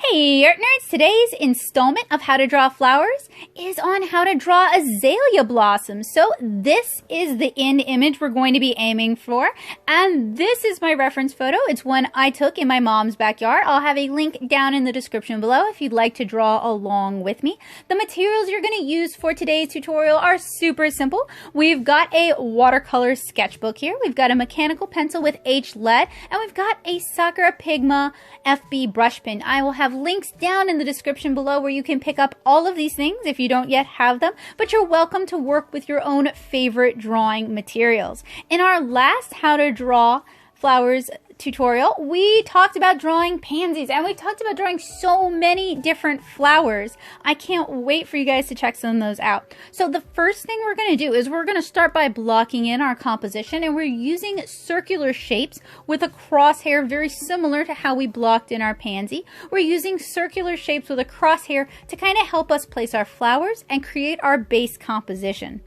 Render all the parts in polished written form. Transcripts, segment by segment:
Hey art nerds, today's installment of How to Draw Flowers is on how to draw azalea blossoms. So this is the end image we're going to be aiming for, and this is my reference photo. It's one I took in my mom's backyard. I'll have a link down in the description below if you'd like to draw along with me. The materials you're going to use for today's tutorial are super simple. We've got a watercolor sketchbook here, we've got a mechanical pencil with H lead, and we've got a Sakura Pigma FB brush pen. I will have links down in the description below where you can pick up all of these things if you don't yet have them, but you're welcome to work with your own favorite drawing materials. In our last How to Draw Flowers tutorial, we talked about drawing pansies, and we talked about drawing so many different flowers. I can't wait for you guys to check some of those out. So the first thing we're going to do is we're going to start by blocking in our composition, and we're using circular shapes with a crosshair very similar to how we blocked in our pansy. We're using circular shapes with a crosshair to kind of help us place our flowers and create our base composition.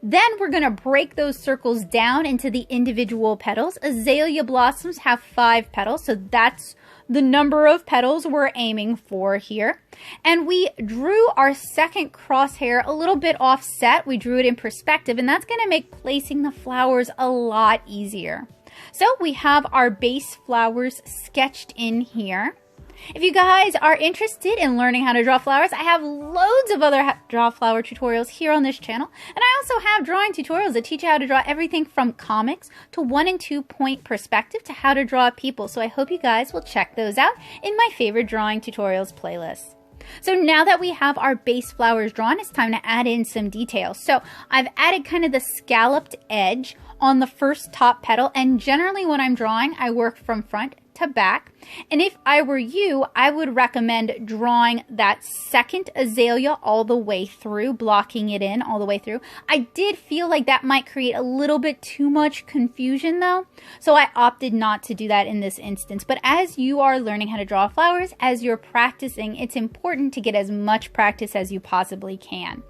Then we're going to break those circles down into the individual petals. Azalea blossoms have 5 petals, so that's the number of petals we're aiming for here. And we drew our second crosshair a little bit offset. We drew it in perspective, and that's going to make placing the flowers a lot easier. So we have our base flowers sketched in here. If you guys are interested in learning how to draw flowers, I have loads of other draw flower tutorials here on this channel. And I also have drawing tutorials that teach you how to draw everything from comics to 1- and 2-point perspective to how to draw people. So I hope you guys will check those out in my favorite drawing tutorials playlist. So now that we have our base flowers drawn, it's time to add in some details. So I've added kind of the scalloped edge on the first top petal, and generally when I'm drawing, I work from front to back. And if I were you, I would recommend drawing that second azalea all the way through, blocking it in all the way through. I did feel like that might create a little bit too much confusion though, so I opted not to do that in this instance. But as you are learning how to draw flowers, as you're practicing, it's important to get as much practice as you possibly can.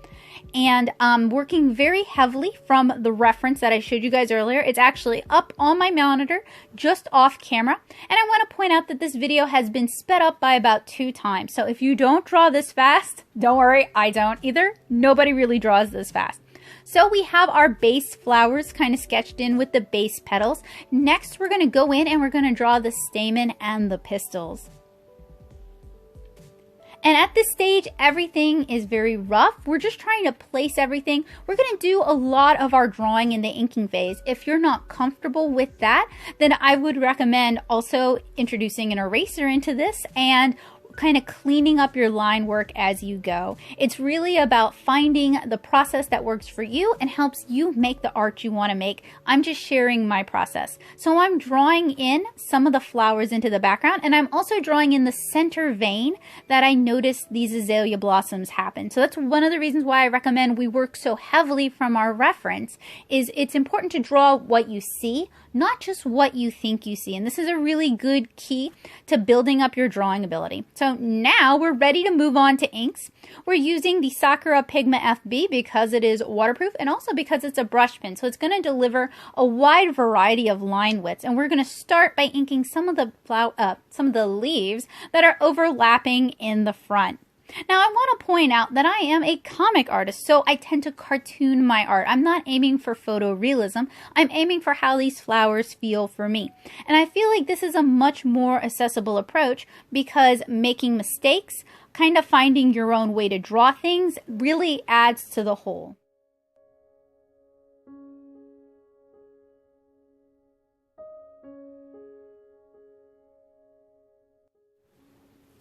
And I'm working very heavily from the reference that I showed you guys earlier. It's actually up on my monitor, just off camera. And I want to point out that this video has been sped up by about 2 times. So if you don't draw this fast, don't worry, I don't either. Nobody really draws this fast. So we have our base flowers kind of sketched in with the base petals. Next, we're going to go in and we're going to draw the stamen and the pistils. And at this stage, everything is very rough. We're just trying to place everything. We're going to do a lot of our drawing in the inking phase. If you're not comfortable with that, then I would recommend also introducing an eraser into this and kind of cleaning up your line work as you go. It's really about finding the process that works for you and helps you make the art you want to make. I'm just sharing my process. So I'm drawing in some of the flowers into the background, and I'm also drawing in the center vein that I noticed these azalea blossoms happen. So that's one of the reasons why I recommend we work so heavily from our reference. Is it's important to draw what you see, not just what you think you see. And this is a really good key to building up your drawing ability. So now we're ready to move on to inks. We're using the Sakura Pigma FB because it is waterproof and also because it's a brush pen. So it's going to deliver a wide variety of line widths. And we're going to start by inking some of the leaves that are overlapping in the front. Now, I want to point out that I am a comic artist, so I tend to cartoon my art. I'm not aiming for photorealism. I'm aiming for how these flowers feel for me. And I feel like this is a much more accessible approach because making mistakes, kind of finding your own way to draw things, really adds to the whole.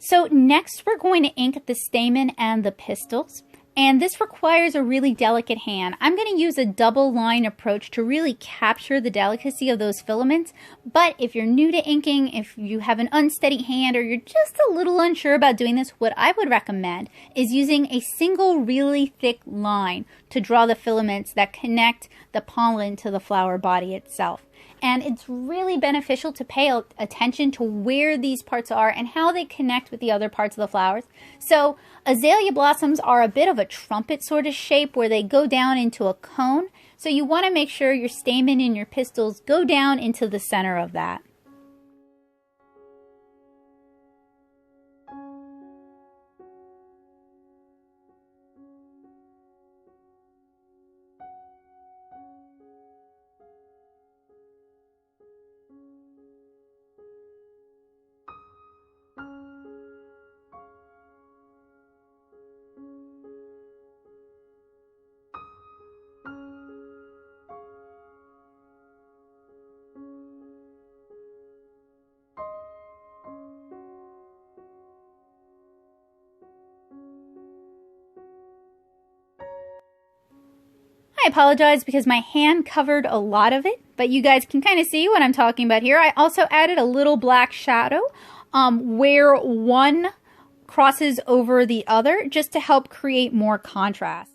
So next we're going to ink the stamen and the pistils, and this requires a really delicate hand. I'm going to use a double line approach to really capture the delicacy of those filaments, but if you're new to inking, if you have an unsteady hand, or you're just a little unsure about doing this, what I would recommend is using a single really thick line to draw the filaments that connect the pollen to the flower body itself. And it's really beneficial to pay attention to where these parts are and how they connect with the other parts of the flowers. So azalea blossoms are a bit of a trumpet sort of shape where they go down into a cone. So you want to make sure your stamen and your pistils go down into the center of that. apologize because my hand covered a lot of it, but you guys can kind of see what I'm talking about here. I also added a little black shadow where one crosses over the other just to help create more contrast.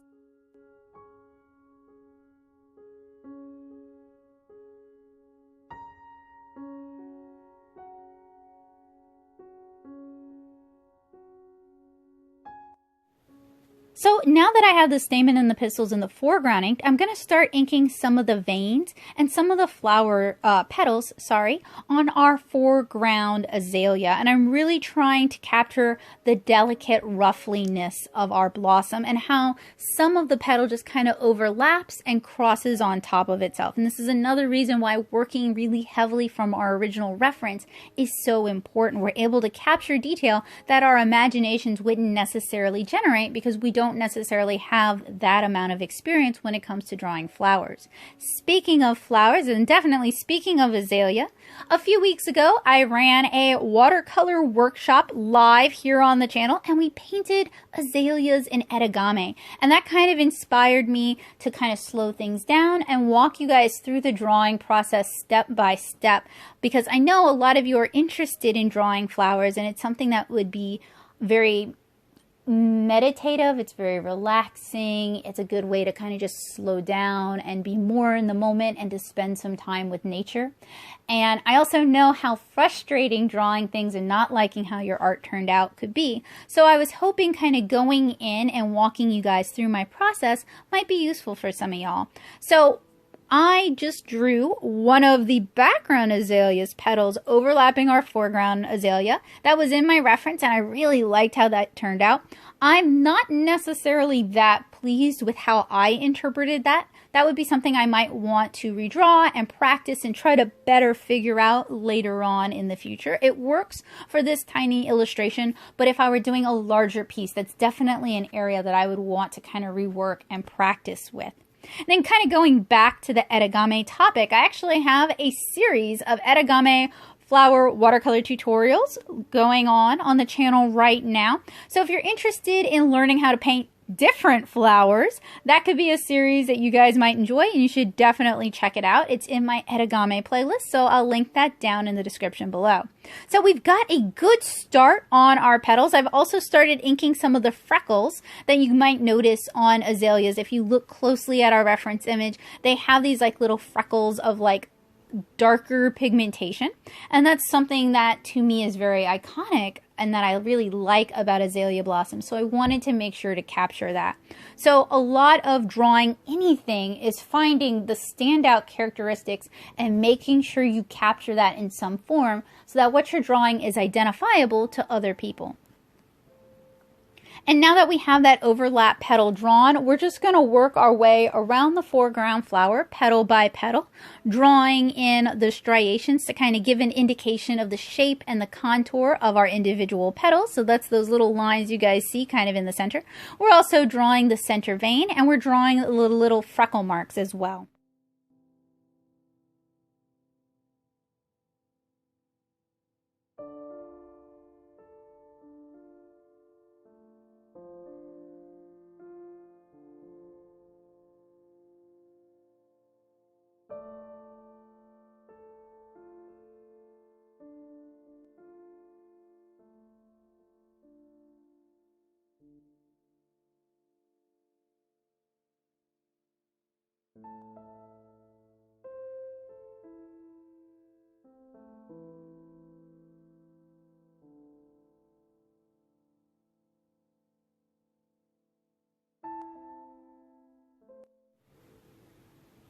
So now that I have the stamen and the pistils in the foreground inked, I'm going to start inking some of the veins and some of the flower petals, on our foreground azalea. And I'm really trying to capture the delicate ruffliness of our blossom and how some of the petal just kind of overlaps and crosses on top of itself. And this is another reason why working really heavily from our original reference is so important. We're able to capture detail that our imaginations wouldn't necessarily generate because we don't necessarily have that amount of experience when it comes to drawing flowers. Speaking of flowers, and definitely speaking of azalea, a few weeks ago I ran a watercolor workshop live here on the channel and we painted azaleas in origami, and that kind of inspired me to kind of slow things down and walk you guys through the drawing process step by step, because I know a lot of you are interested in drawing flowers and it's something that would be very meditative. It's very relaxing. It's a good way to kind of just slow down and be more in the moment and to spend some time with nature. And I also know how frustrating drawing things and not liking how your art turned out could be. So I was hoping kind of going in and walking you guys through my process might be useful for some of y'all. So I just drew one of the background azalea's petals overlapping our foreground azalea. That was in my reference and I really liked how that turned out. I'm not necessarily that pleased with how I interpreted that. That would be something I might want to redraw and practice and try to better figure out later on in the future. It works for this tiny illustration, but if I were doing a larger piece, that's definitely an area that I would want to kind of rework and practice with. And then kind of going back to the origami topic, I actually have a series of origami flower watercolor tutorials going on the channel right now. So if you're interested in learning how to paint different flowers, that could be a series that you guys might enjoy and you should definitely check it out. It's in my origami playlist, so I'll link that down in the description below. So we've got a good start on our petals. I've also started inking some of the freckles that you might notice on azaleas. If you look closely at our reference image, they have these like little freckles of like darker pigmentation, and that's something that to me is very iconic and that I really like about azalea blossoms, so I wanted to make sure to capture that. So a lot of drawing anything is finding the standout characteristics and making sure you capture that in some form so that what you're drawing is identifiable to other people. And now that we have that overlap petal drawn, we're just going to work our way around the foreground flower, petal by petal, drawing in the striations to kind of give an indication of the shape and the contour of our individual petals. So that's those little lines you guys see kind of in the center. We're also drawing the center vein, and we're drawing little freckle marks as well.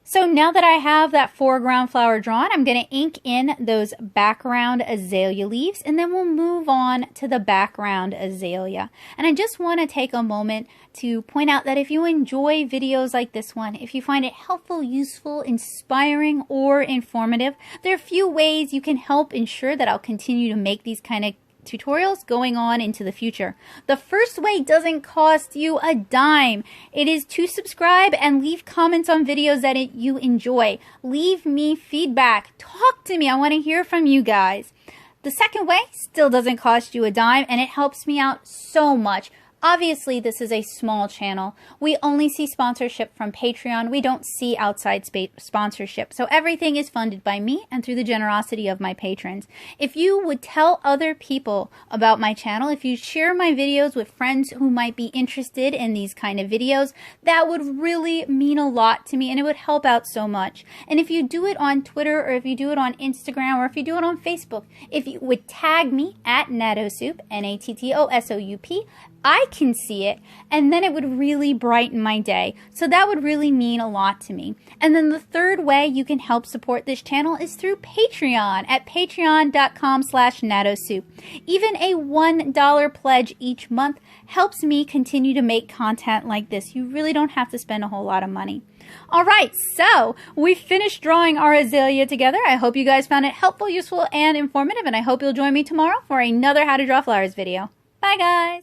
So now that I have that foreground flower drawn, I'm going to ink in those background azalea leaves, and then we'll move on to the background azalea. And I just want to take a moment to point out that if you enjoy videos like this one, if you find it helpful, useful, inspiring, or informative, there are a few ways you can help ensure that I'll continue to make these kind of tutorials going on into the future. The first way doesn't cost you a dime. It is to subscribe and leave comments on videos that you enjoy. Leave me feedback. Talk to me. I want to hear from you guys. The second way still doesn't cost you a dime, and it helps me out so much. Obviously, this is a small channel. We only see sponsorship from Patreon. We don't see outside sponsorship. So everything is funded by me and through the generosity of my patrons. If you would tell other people about my channel, if you share my videos with friends who might be interested in these kind of videos, that would really mean a lot to me and it would help out so much. And if you do it on Twitter or if you do it on Instagram or if you do it on Facebook, if you would tag me at Nattosoup, N-A-T-T-O-S-O-U-P, I can see it, and then it would really brighten my day. So that would really mean a lot to me. And then the third way you can help support this channel is through Patreon at patreon.com/Nattosoup. Even a $1 pledge each month helps me continue to make content like this. You really don't have to spend a whole lot of money. All right, so we finished drawing our azalea together. I hope you guys found it helpful, useful, and informative, and I hope you'll join me tomorrow for another How to Draw Flowers video. Bye, guys.